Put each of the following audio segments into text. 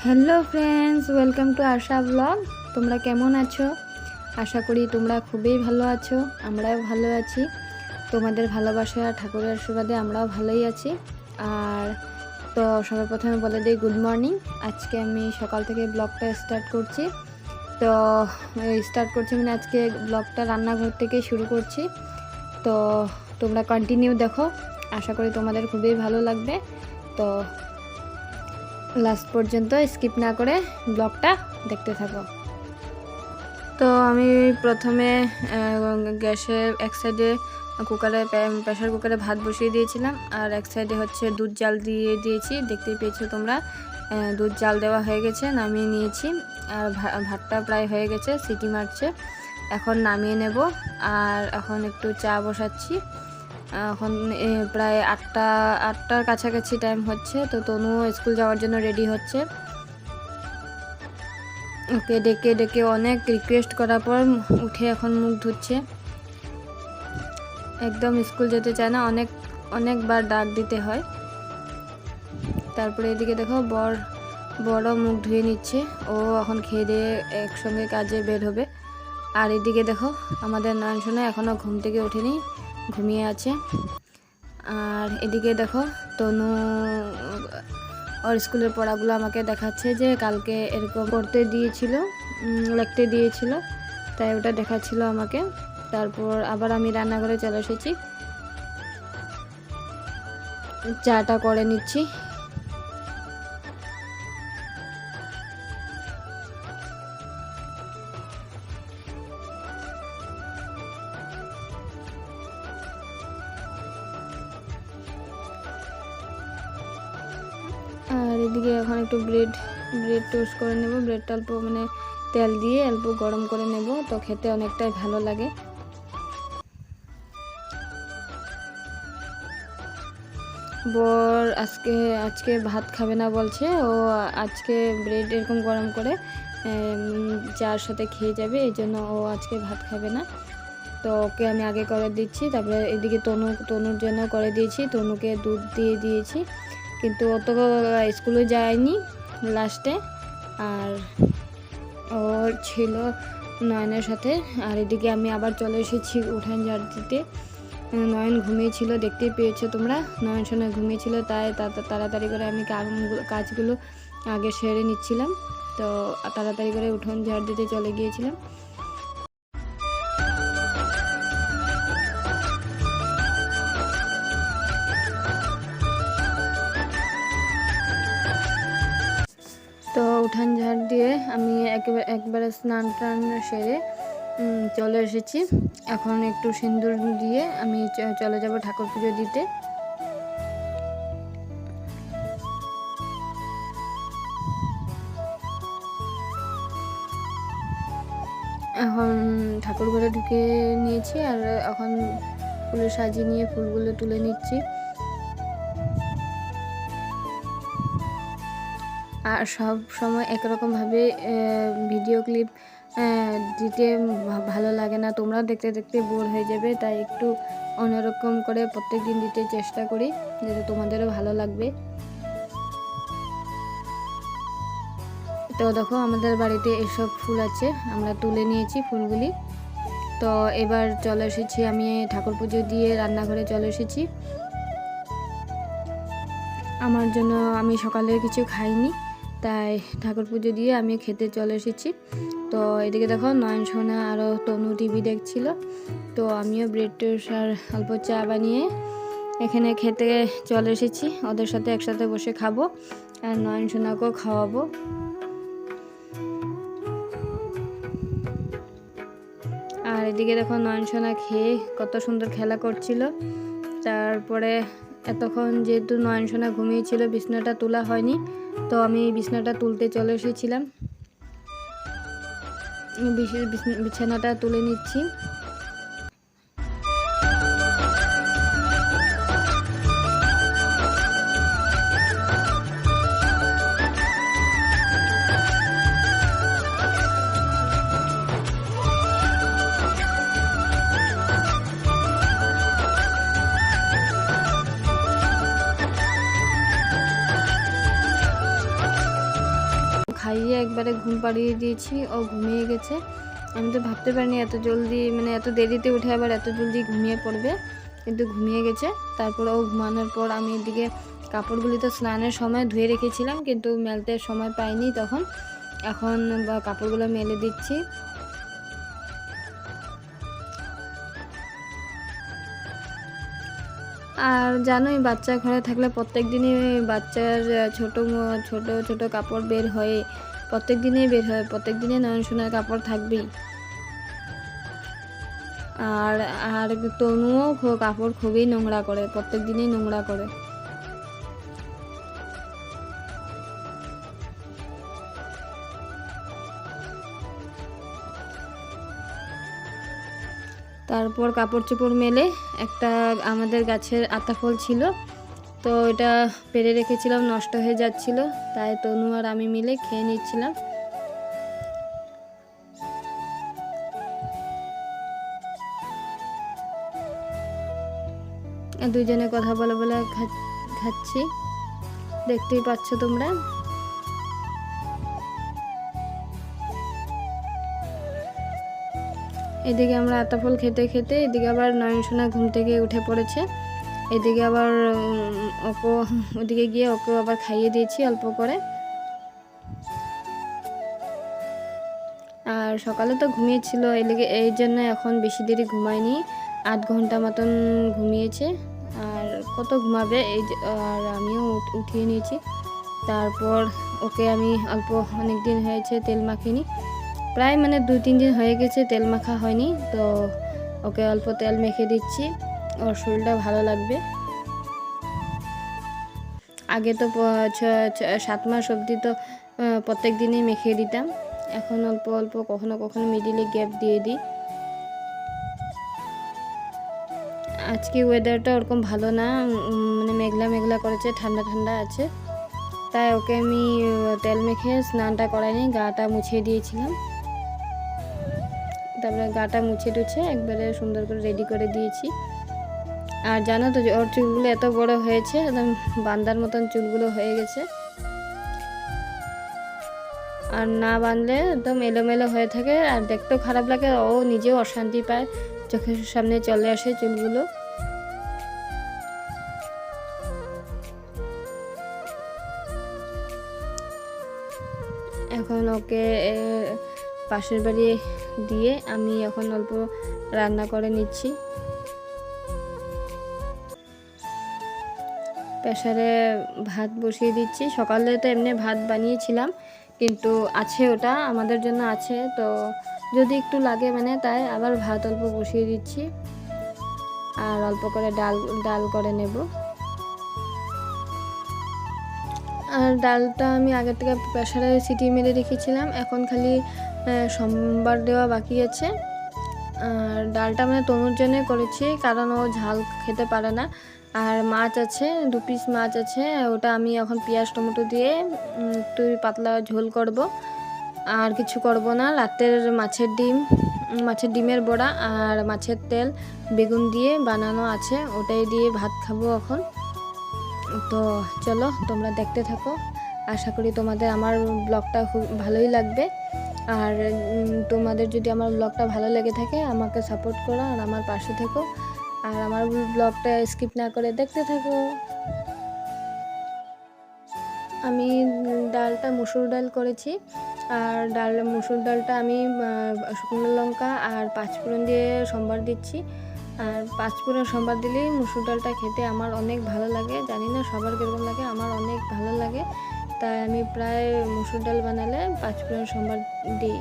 Hello friends, welcome to Asha blog. তোমরা কেমন আছো? আশা করি তোমরা খুবই ভালো আছো। আমরাও ভালো আছি। তোমাদের ভালোবাসা ঠাকুরের আশীর্বাদে আমরাও ভালোই আছি। আর তো সবার প্রথমে বলে দিই গুড মর্নিং। আজকে আমি সকাল থেকে ব্লগটা স্টার্ট করছি। তো মানে আজকে ব্লগটা রান্নাঘর থেকে শুরু করছি। তো তোমরা কন্টিনিউ দেখো, আশা করি তোমাদের খুবই ভালো লাগবে। তো লাস্ট পর্যন্ত স্কিপ না করে ব্লগটা দেখতে থাকো। তো আমি প্রথমে গ্যাসের এক সাইডে প্রেশার কুকারে ভাত বসিয়ে দিয়েছিলাম, আর এক সাইডে হচ্ছে দুধ জাল দিয়ে দিয়েছি। দেখতেই পেয়েছো তোমরা, দুধ জাল দেওয়া হয়ে গেছে, নামিয়ে নিয়েছি। আর ভাতটা প্রায় হয়ে গেছে, সিটি মারছে। এখন নামিয়ে নেব। আর এখন একটু চা বসাচ্ছি। এখন প্রায় আটটার কাছাকাছি টাইম হচ্ছে। তো তনু স্কুল যাওয়ার জন্য রেডি হচ্ছে। ওকে ডেকে ডেকে অনেক রিকোয়েস্ট করার পর উঠে এখন মুখ ধুচ্ছে। একদম স্কুল যেতে চায় না, অনেকবার ডাক দিতে হয়। তারপরে এদিকে দেখো বড় মুখ ধুয়ে নিচ্ছে। ও এখন খেয়ে দিয়ে একসঙ্গে কাজে বের হবে। আর এদিকে দেখো আমাদের নয়ন সোনা এখনও ঘুম থেকে ওঠেনি, ঘুমিয়ে আছে। আর এদিকে দেখো তনু ওর স্কুলের পড়াগুলো আমাকে দেখাচ্ছে, যে কালকে এরকম পড়তে দিয়েছিল, লিখতে দিয়েছিল, তাই ওটা দেখাচ্ছিল আমাকে। তারপর আবার আমি রান্নাঘরে চলে এসেছি, চাটা করে নিচ্ছি। আর এদিকে এখন একটু ব্রেড টোস্ট করে নেব। ব্রেডটা অল্প মানে তেল দিয়ে অল্প গরম করে নেব, তো খেতে অনেকটাই ভালো লাগে। বর আজকে ভাত খাবে না বলছে। ও আজকে ব্রেড এরকম গরম করে চার সাথে খেয়ে যাবে, এই জন্য ও আজকে ভাত খাবে না। তো ওকে আমি আগে করে দিচ্ছি। তারপরে এদিকে তনুর জন্য করে দিয়েছি, তনুকে দুধ দিয়ে দিয়েছি। কিন্তু ও তো স্কুলে যায়নি লাস্টে, আর ওর ছিল নয়নের সাথে। আর এদিকে আমি আবার চলে এসেছি উঠান ঝাড় দিতে। নয়ন ঘুমিয়েছিল, দেখতেই পেয়েছো তোমরা, নয়ন সোনা ঘুমিয়েছিল, তাই তাড়াতাড়ি করে আমি কাজগুলো আগে সেরে নিচ্ছিলাম। তো তাড়াতাড়ি করে উঠোন ঝাড় দিতে চলে গিয়েছিলাম। তো উঠান ঝাড় দিয়ে আমি একবারে স্নান টান সেরে চলে এসেছি। এখন একটু সিঁদুর দিয়ে আমি চলে যাব ঠাকুর পুজো দিতে। এখন ঠাকুর ঘরে ঢুকে নিয়েছি, আর এখন ফুলে সাজিয়ে নিয়ে ফুলগুলো তুলে নিচ্ছি। আর সব সময় একরকমভাবে ভিডিও ক্লিপ দিতে ভালো লাগে না, তোমরা দেখতে দেখতে বোর হয়ে যাবে, তাই একটু অন্যরকম করে প্রত্যেক দিন দিতে চেষ্টা করি, যাতে তোমাদেরও ভালো লাগবে। তো দেখো আমাদের বাড়িতে এসব ফুল আছে, আমরা তুলে নিয়েছি ফুলগুলি। তো এবার চলে এসেছি আমি ঠাকুর পুজো দিয়ে রান্নাঘরে চলে এসেছি। আমার জন্য আমি সকালে কিছু খাইনি, তাই ঠাকুর পুজো দিয়ে আমি খেতে চলে এসেছি। তো এদিকে দেখো নয়ন সোনা আরও তনু টিভি দেখছিল। তো আমিও ব্রেড টোস্ট আর অল্প চা বানিয়ে এখানে খেতে চলে এসেছি। ওদের সাথে একসাথে বসে খাবো, আর নয়ন সোনাকেও খাওয়াবো। আর এদিকে দেখো নয়ন সোনা খেয়ে কত সুন্দর খেলা করছিল। তারপরে এতক্ষণ যেহেতু নয়ন সোনা ঘুমিয়েছিল, বিছানাটা তোলা হয়নি, তো আমি বিছানাটা তুলতে চলে এসেছিলাম। বিছানাটা তুলে নিচ্ছি। খাইয়ে একবারে ঘুম পাড়িয়ে দিয়েছি, ও ঘুমিয়ে গেছে। আমি তো ভাবতে পারিনি এত জলদি, মানে এত দেরিতে উঠে আবার এত জলদি ঘুমিয়ে পড়বে, কিন্তু ঘুমিয়ে গেছে। তারপর ও ঘুমানোর পর আমি এদিকে কাপড়গুলি তো স্নানের সময় ধুয়ে রেখেছিলাম, কিন্তু মেলতে সময় পাইনি তখন। এখন কাপড়গুলো মেলে দিচ্ছি। আর জানোই বাচ্চা ঘরে থাকলে প্রত্যেক দিনই বাচ্চার ছোট ছোট ছোট কাপড় বের হয়, প্রত্যেক দিনই বের হয়, প্রত্যেক দিনই নয়ন সোনার কাপড় থাকবেই। আর আর তনুও কাপড় খুবই নোংরা করে, প্রত্যেক দিনই নোংরা করে। তারপর কাপড় চোপড় মেলে একটা আমাদের গাছের আতা ফল ছিল, তো এটা পেরে রেখেছিলাম, নষ্ট হয়ে যাচ্ছিল, তাই তনু আর আমি মিলে খেয়ে নিচ্ছিলাম। দুইজনে কথা বলে বলে খাচ্ছি, দেখতেই পাচ্ছ তোমরা। এদিকে আমরা আতা ফল খেতে খেতে এদিকে আবার নয়ন সোনা ঘুম থেকে উঠে পড়েছে। এদিকে আবার ওকে ওদিকে গিয়ে ওকে আবার খাইয়ে দিয়েছি অল্প করে। আর সকালে তো ঘুমিয়েছিল, এই জন্য এখন বেশি দেরি ঘুমায়নি, 8 ঘন্টা মতন ঘুমিয়েছে। আর কত ঘুমাবে, আর আমিও উঠিয়ে নিয়েছি। তারপর ওকে আমি অনেক দিন হয়েছে তেল মাখিনি, প্রায় মানে 2-3 দিন হয়ে গেছে তেল মাখা হয়নি, তো ওকে অল্প তেল মেখে দিচ্ছি, ওর শরীরটা ভালো লাগবে। আগে তো 7 মাস অবধি তো প্রত্যেক দিনই মেখে দিতাম, এখন অল্প অল্প কখনো কখনো মিডিলে গ্যাপ দিয়ে দিই। আজকে ওয়েদারটা ওরকম ভালো না, মানে মেঘলা মেঘলা করেছে, ঠান্ডা ঠান্ডা আছে, তাই ওকে আমি তেল মেখে স্নানটা করাইনি, গাটা মুছিয়ে দিয়েছিলাম। তারপরে গাটা মুছে টুছে একবারে সুন্দর করে রেডি করে দিয়েছি। আর জানো তো ওর চুলগুলো এত বড় হয়েছে, একদম বান্দার মতন চুলগুলো হয়ে গেছে, আর না বাঁধলে একদম এলোমেলো হয়ে থাকে, আর দেখতেও খারাপ লাগে, ও নিজেও অশান্তি পায়, চোখের সামনে চলে আসে চুলগুলো। এখন ওকে পাশের বাড়ি দিয়ে আমি এখন অল্প রান্না করে নিচ্ছি। প্রেসারে ভাত বসিয়ে দিচ্ছি, সকালে তো এমনি ভাত বানিয়েছিলাম, কিন্তু আছে ওটা আমাদের জন্য আছে, তো যদি একটু লাগে মানে তাই আবার ভাত অল্প বসিয়ে দিচ্ছি, আর অল্প করে ডাল করে নেব। আর ডালটা আমি আগের থেকে প্রেসারে সিটি মেরে রেখেছিলাম, এখন খালি সম্বার দেওয়া বাকি আছে। আর ডালটা মানে তনুর জন্য করেছি, কারণ ও ঝাল খেতে পারে না। আর মাছ আছে, 2 পিস মাছ আছে, ওটা আমি এখন পেঁয়াজ টমেটো দিয়ে একটু পাতলা ঝোল করব, আর কিছু করব না। রাতের মাছের ডিমের বড়া আর মাছের তেল বেগুন দিয়ে বানানো আছে, ওটাই দিয়ে ভাত খাবো এখন। তো চলো তোমরা দেখতে থাকো, আশা করি তোমাদের আমার ব্লগটা খুব ভালোই লাগবে। আর তোমাদের যদি আমার ব্লগটা ভালো লেগে থাকে আমাকে সাপোর্ট করো, আর আমার পাশে থেকো, আর আমার ব্লগটা স্কিপ না করে দেখতে থাকো। আমি ডালটা মুসুর ডাল করেছি, আর মুসুর ডালটা আমি শুকনো লঙ্কা আর 5 ফোড়ন দিয়ে সম্বার দিচ্ছি। আর 5 ফোড়ন সম্বার দিলেই মুসুর ডালটা খেতে আমার অনেক ভালো লাগে, জানি না সবার কীরকম লাগে, আমার অনেক ভালো লাগে, তাই আমি প্রায় মুসুর ডাল বানালে 5 ফোড়ন সম্বার দিই।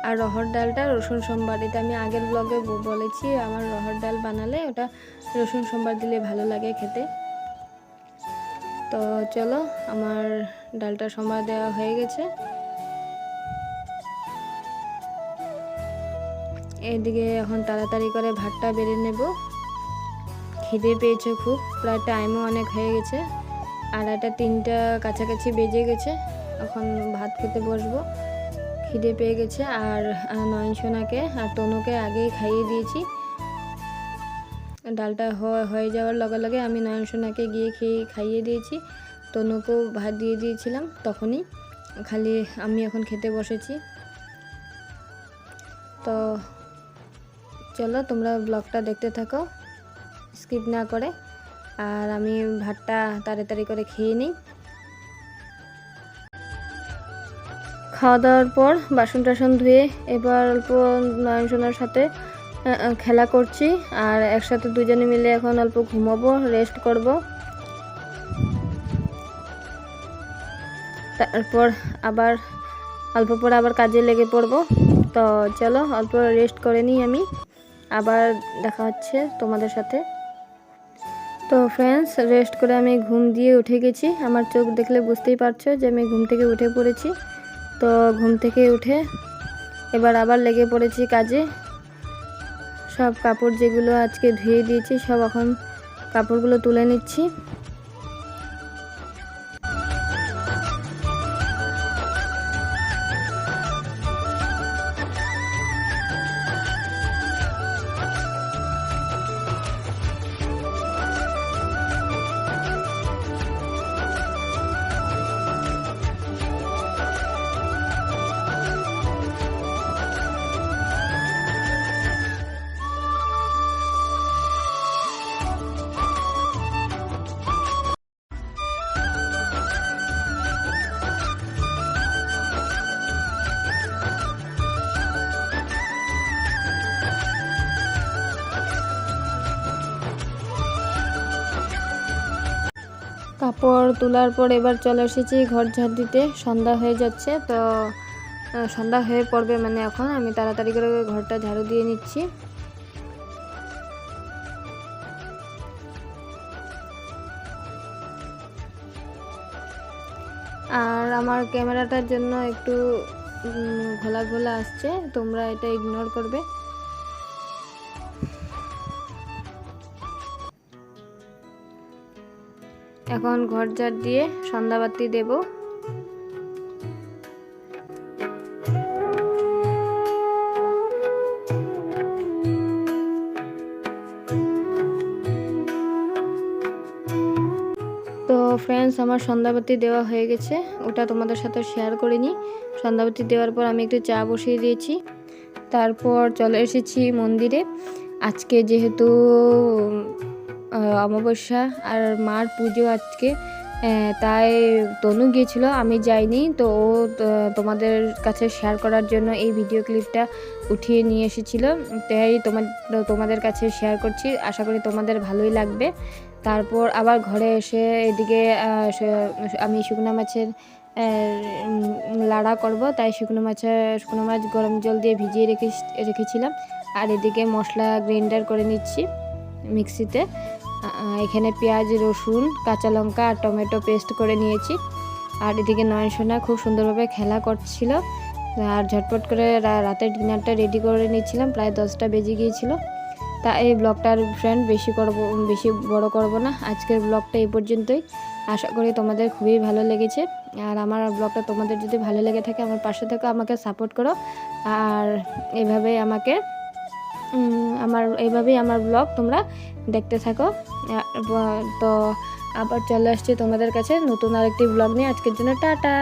আর রহর ডালটা রসুন সম্বার, এটা আমি আগের ব্লগে বলেছি, আমার রহর ডাল বানালে ওটা রসুন সম্বার দিলে ভালো লাগে খেতে। তো চলো আমার ডালটা সম্বার দেওয়া হয়ে গেছে। এদিকে এখন তাড়াতাড়ি করে ভাতটা বেড়ে নেব, খিদে পেয়েছে খুব, প্রায় টাইমও অনেক হয়ে গেছে, 2:30-3টা কাছাকাছি বেজে গেছে, এখন ভাত খেতে বসবো, খিদে পেয়ে গেছে। আর নয়ন সোনাকে আর তনুকে আগেই খাইয়ে দিয়েছি, ডালটা হয়ে যাওয়ার লগে লগে আমি নয়ন সোনাকে গিয়ে খাইয়ে দিয়েছি। তনুকেও ভাত দিয়ে দিয়েছিলাম তখনই, খালি আমি এখন খেতে বসেছি। তো চলো তোমরা ব্লগটা দেখতে থাকো স্কিপ না করে, আর আমি ভাতটা তাড়াতাড়ি করে খেয়ে নিই। খাওয়া দাওয়ার পর বাসন টাসন ধুয়ে এবার অল্প নয়নসোনার সাথে খেলা করছি, আর একসাথে দুজনে মিলে এখন অল্প ঘুমাবো, রেস্ট করব। তারপর আবার অল্প পর আবার কাজে লেগে পড়ব। তো চলো অল্প রেস্ট করে নিই, আমি আবার দেখা হচ্ছে তোমাদের সাথে। তো ফ্রেন্ডস, রেস্ট করে আমি ঘুম দিয়ে উঠে গেছি। আমার চোখ দেখলে বুঝতেই পারছো যে আমি ঘুম থেকে উঠে পড়েছি। তো ঘুম থেকে উঠে এবার আবার লেগে পড়েছি কাজে। সব কাপড় যেগুলো আজকে ধুয়ে দিয়েছি সব এখন কাপড়গুলো তুলে নিচ্ছি। কাপড় তোলার পর এবার চলে এসেছি ঘর ঝাড় দিতে। সন্ধ্যা হয়ে যাচ্ছে, তো সন্ধ্যা হয়ে পড়বে মানে এখন আমি তাড়াতাড়ি করে ঘরটা ঝাড়ু দিয়ে নিচ্ছি। আর আমার ক্যামেরাটার জন্য একটু ঘোলা ঘোলা আসছে, তোমরা এটা ইগনোর করবে। এখন ঘর ঝাড় দিয়ে সন্ধ্যাবাতি দেব। তো ফ্রেন্ডস, আমার সন্ধ্যাবাতি দেওয়া হয়ে গেছে, ওটা তোমাদের সাথে শেয়ার করিনি। সন্ধ্যাবাতি দেওয়ার পর আমি একটু চা বসিয়ে দিয়েছি। তারপর চলে এসেছি মন্দিরে। আজকে যেহেতু অমাবস্যা আর মার পুজো আজকে, তাই তনু গিয়েছিল, আমি যাইনি। তো ও তোমাদের কাছে শেয়ার করার জন্য এই ভিডিও ক্লিপটা উঠিয়ে নিয়ে এসেছিলো, তাই তোমাদের কাছে শেয়ার করছি। আশা করি তোমাদের ভালোই লাগবে। তারপর আবার ঘরে এসে এদিকে আমি শুকনো মাছের লাড়া করব, তাই শুকনো মাছ গরম জল দিয়ে ভিজিয়ে রেখেছিলাম। আর এদিকে মশলা গ্রাইন্ডার করে নিচ্ছি মিক্সিতে। এখানে পেঁয়াজ, রসুন, কাঁচা লঙ্কা আর টমেটো পেস্ট করে নিয়েছি। আর এদিকে নয়নসোনা খুব সুন্দরভাবে খেলা করছিল, আর ঝটপট করে রাতের ডিনারটা রেডি করে নিচ্ছিলাম। প্রায় 10টা বেজে গিয়েছিল। তা এই ব্লগটার ফ্রেন্ড বেশি বড় করব না, আজকের ব্লগটা এই পর্যন্তই। আশা করি তোমাদের খুবই ভালো লেগেছে। আর আমার ব্লগটা তোমাদের যদি ভালো লেগে থাকে আমার পাশে থেকে আমাকে সাপোর্ট করো, আর এইভাবেই আমার ব্লগ তোমরা দেখতে থাকো। তো আবার চলে আসছি তোমাদের কাছে নতুন আরেকটি ব্লগ নিয়ে। আজকের জন্য টাটা।